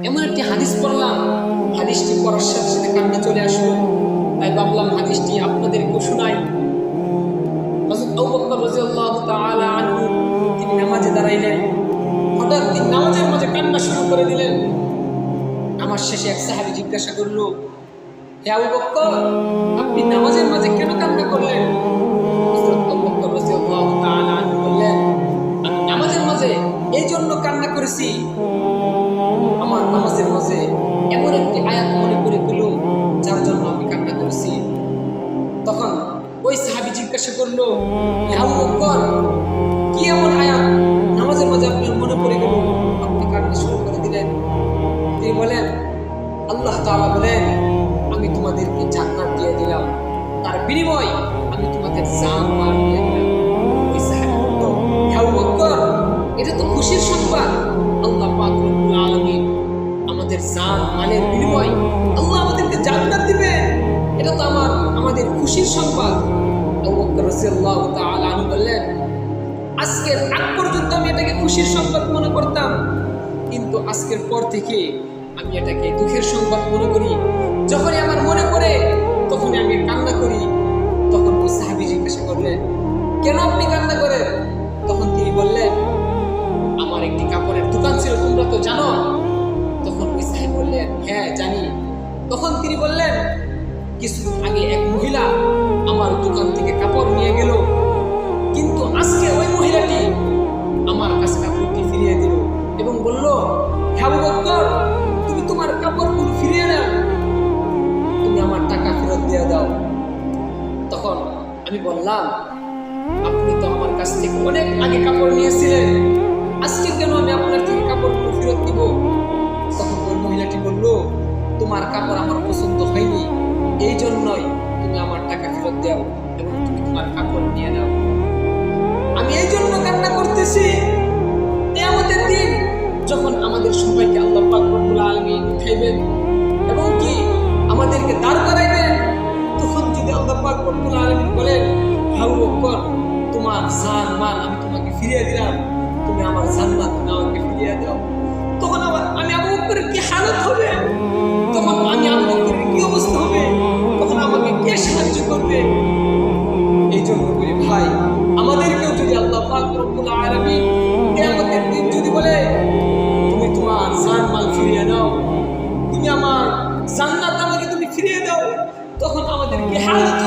এমন একটি হাদিস পড়লাম, হাদিসটি পড়ার সাথে সাথে কান্না চলে আসলো। তাই ভাবলাম হাদিসটি আপনাদেরকে শোনাই। হযরত আবু বকর রাদিয়াল্লাহু তাআলা আনহু তিনি নামাজে দাঁড়াইলেন। হঠাৎ তিনি নামাজের মাঝে কান্না শুরু করে দিলেন। নামাজ শেষে এক সাহাবী জিজ্ঞাসা করলো, হে আবু বকর, আপনি নামাজের মাঝে কেন কান্না করলেন? হযরত আবু বকর রাদিয়াল্লাহু তাআলা আনহু বললেন, আমি নামাজের মাঝে এই জন্য কান্না করেছি, আমার নামাজের মাঝে এমন একটি আয়াত মনে পড়ে গেল যার জন্য আমি কান্না করেছি। তখন ওই সাহাবী জিজ্ঞাসা করলো, হে আবু বকর, কি এমন আয়াত নামাজের মাঝে আপনার মনে পড়ে গেল, আপনি কান্না শুরু করে দিলেন? তিনি বলেন, আল্লাহ তাআলা বলেন, আমি তোমাদেরকে জান্নাত দিয়ে দিলাম, তার বিনিময় আমি তোমাদের জান মাল দিয়ে দিলাম। ওই সাহাবী বলল, হে আবু বকর, এটা তো খুশির সংবাদ। আল্লাহ পাক রব্বুল আলামিন আমাদের জান মালের বিনিময় আল্লাহ আমাদেরকে জান্নাত দিবে, এটা তো আমাদের খুশির সংবাদ। আবু বকর রাদিয়াল্লাহু তাআলা আনহু বললেন, আজকের আগ পর্যন্ত আমি এটাকে খুশির সংবাদ মনে করতাম, কিন্তু আজকের পর থেকে আমি এটাকে দুঃখের সংবাদ মনে করি। যখনই আমার মনে পড়ে তখনই আমি কান্না করি। তখন ওই সাহাবী জিজ্ঞাসা করলেন, কেন আপনি কান্না করেন? তখন তিনি বললেন, আমার একটি কাপড়ের দোকান ছিল, তোমরা তো জানো। তখন ওই সাহাবী বললেন, হ্যাঁ জানি। তখন তিনি বললেন, কিছুদিন আগে এক মহিলা আমার দোকান থেকে কাপড় নিয়ে গেল, কিন্তু আজকে ওই মহিলাটি আমার কাছে কাপড়টি ফিরিয়ে দিল এবং বলল, হে আবু বকর, তুমি তোমার কাপড়গুলো ফিরিয়ে নাও, তুমি আমার টাকা ফেরত দিয়ে দাও। তখন আমি বললাম, আপনি তো আমার কাছ থেকে অনেক আগে কাপড় নিয়েছিলেন, আজকে কেন আমি আপনার থেকে কাপড়গুলো ফেরত দিব? তখন ওই মহিলাটি বলল, তোমার কাপড় আমার পছন্দ হয়নি, এই জন্যই তুমি আমার টাকা ফেরত দাও এবং তুমি তোমার কাপড় নিয়ে নাও। আমি এই জন্য কান্না করতেছি, কিয়ামতের দিন যখন আমাদের সবাইকে আল্লাহ পাক রব্বুল আলামিন উঠাইবেন এবং কি আমাদেরকে দাঁড় করাইবেন, তখন যদি আল্লাহ পাক রব্বুল আলামিন বলেন, হে আবু বকর, তোমার জান মাল আমি তোমাকে ফিরিয়ে দিলাম, তুমি আমার জান্নাত আমাকে ফিরিয়ে দাও, তখন আমি আবু বকরের কি হালত হবে? তখন আমি আবু বকরের কি অবস্থা হবে? তখন আমাকে কে সাহায্য করবে? এই জন্য বলি ভাই, আমাদেরকেও যদি আল্লাহ পাক রব্বুল আলামিন কিয়ামতের দিন যদি বলে, তুমি তোমার জান মাল ফিরিয়ে নাও, তুমি আমার জান্নাত আমাকে তুমি ফিরিয়ে দাও, তখন আমাদের কি হালত